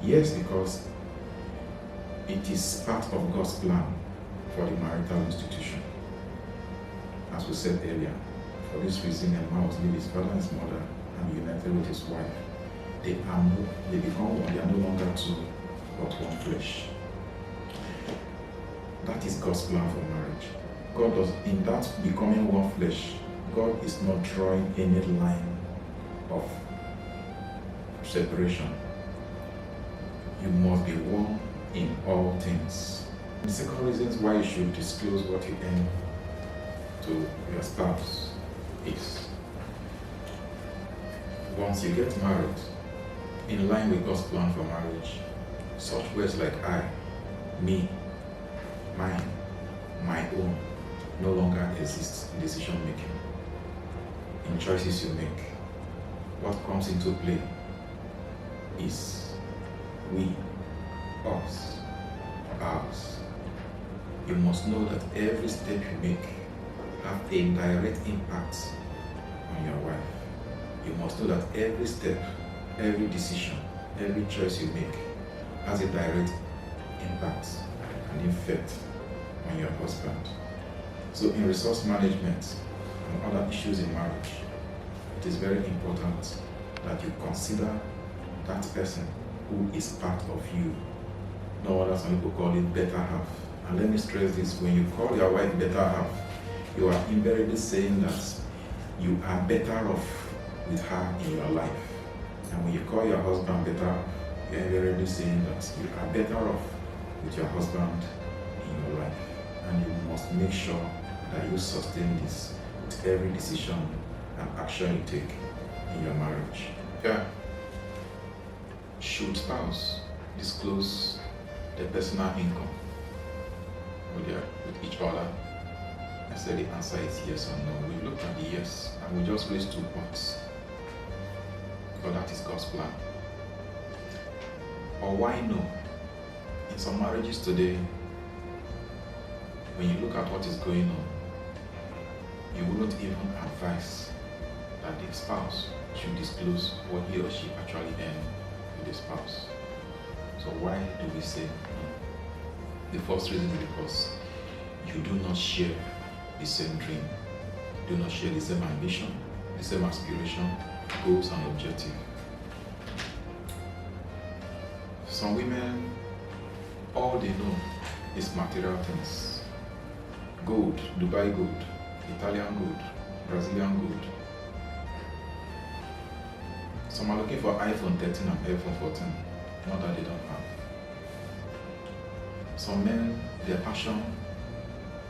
Yes, because it is part of God's plan for the marital institution. As we said earlier, for this reason, a man must leave his father and his mother and be united with his wife. They become one. They are no longer two, but one flesh. That is God's plan for marriage. God does, in that becoming one flesh, God is not drawing any line of separation. You must be one in all things. The second reason why you should disclose what you earn to your spouse is, once you get married, in line with God's plan for marriage, such words like I, me, mine, my own, no longer exist in decision making. In choices you make, what comes into play is we, us, ours. You must know that every step you make have a direct impact on your wife. You must know that every step, every decision, every choice you make has a direct impact and effect on your husband. So in resource management and other issues in marriage, it is very important that you consider that person who is part of you. No other, some people call it better half. And let me stress this, when you call your wife better half, you are invariably saying that you are better off with her in your life. And when you call your husband better half, you are invariably saying that you are better off with your husband in your life. And you must make sure that you sustain this with every decision and action you take in your marriage. Yeah. Should spouse disclose their personal income with each other? I said the answer is yes or no. We looked at the yes and we just raised 2 points. Because that is God's plan. Or why no? In some marriages today, when you look at what is going on, you wouldn't even advise that the spouse should disclose what he or she actually earned with the spouse. So why do we say no? The first reason is because you do not share the same dream, do not share the same ambition, the same aspiration, goals and objective. Some women, all they know is material things. Gold, Dubai gold, Italian gold, Brazilian gold. Some are looking for iPhone 13 and iPhone 14, not that they don't have. Some men, their passion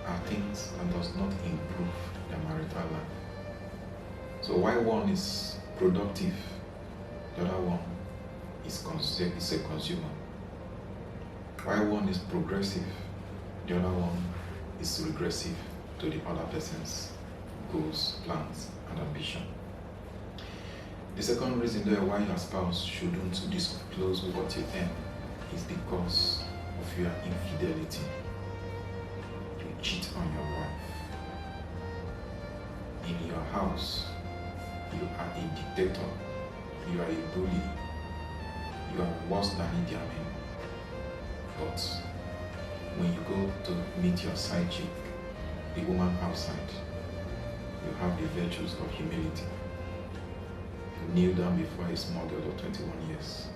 are things that does not improve their marital life. So while one is productive, the other one is a consumer. While one is progressive, the other one is regressive to the other person's goals, plans, and ambition. The second reason why your spouse shouldn't disclose what you earn is because of your infidelity. You cheat on your wife. In your house, you are a dictator. You are a bully. You are worse than Idi Amin. But when you go to meet your side chick, the woman outside, you have the virtues of humility. You kneel down before a small girl of 21 years.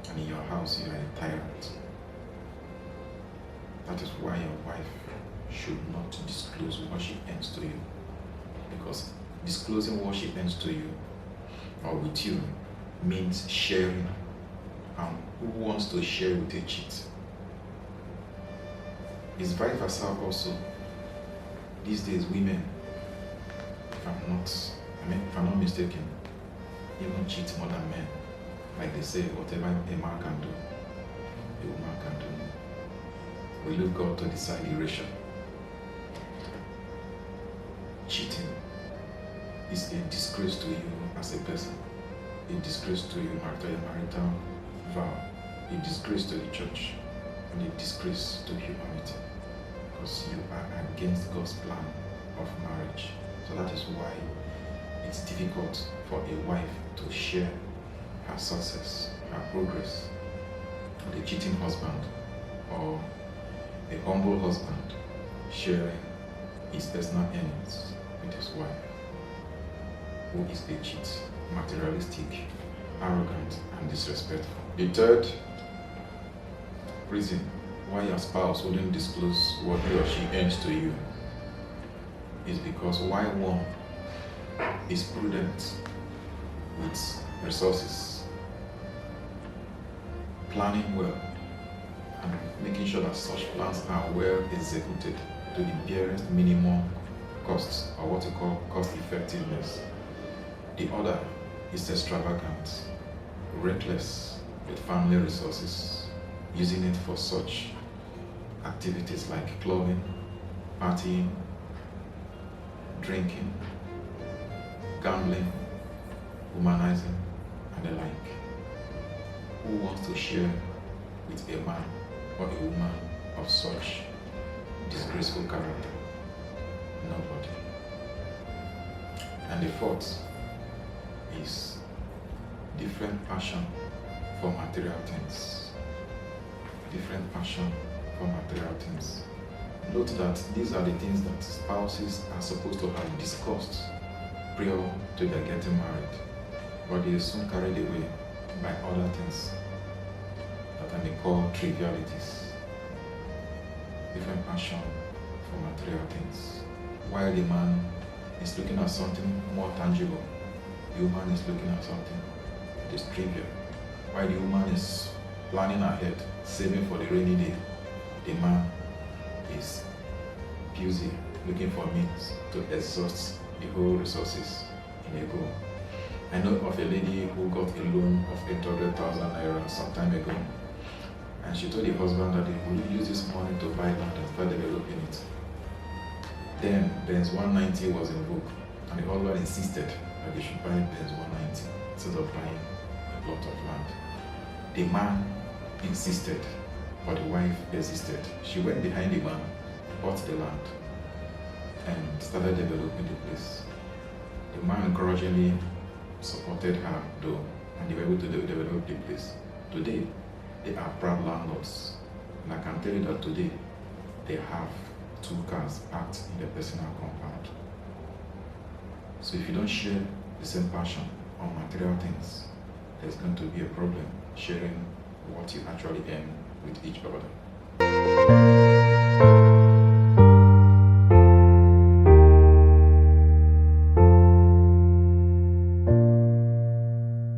And in your house, you are a tyrant. That is why your wife should not disclose what she earns to you. Because disclosing what she earns to you or with you means sharing. And who wants to share with a cheat? It's vice versa also. These days, women, if I'm not mistaken, even cheat more than men. Like they say, whatever a man can do, a woman can do. We leave God to decide the ratio. Cheating is a disgrace to you as a person, a disgrace to your marital vow, a disgrace to the church, and a disgrace to humanity, because you are against God's plan of marriage. So that is why it's difficult for a wife to share her success, her progress the cheating husband or a humble husband sharing his personal earnings with his wife, who is a cheat, materialistic, arrogant, and disrespectful. The third reason why your spouse wouldn't disclose what he or she earns to you is because while one is prudent with resources, planning well, and making sure that such plans are well executed to the barest minimum costs, or what we call cost effectiveness. The other is extravagant, reckless with family resources, using it for such activities like clubbing, partying, drinking, gambling, womanizing, and the like. Who wants to share with a man or a woman of such disgraceful character? Nobody. And the fourth is different passion for material things. Different passion for material things. Note that these are the things that spouses are supposed to have discussed prior to their getting married, but they are soon carried away by other things that I may call trivialities. Different passion for material things. While the man is looking at something more tangible, the woman is looking at something that is trivial. While the woman is planning ahead, saving for the rainy day, the man is busy looking for means to exhaust the whole resources in a go. I know of a lady who got a loan of 800,000 naira some time ago, and she told the husband that they would use this money to buy land and start developing it. Then Benz 190 was in vogue, and the husband insisted that they should buy Benz 190 instead of buying a plot of land. The man insisted, but the wife resisted. She went behind the man, bought the land, and started developing the place. The man encouragingly supported her though, and they were able to develop the place. Today, they are proud landlords, and I can tell you that today, they have 2 cars parked in their personal compound. So if you don't share the same passion on material things, there's going to be a problem sharing what you actually earn with each other.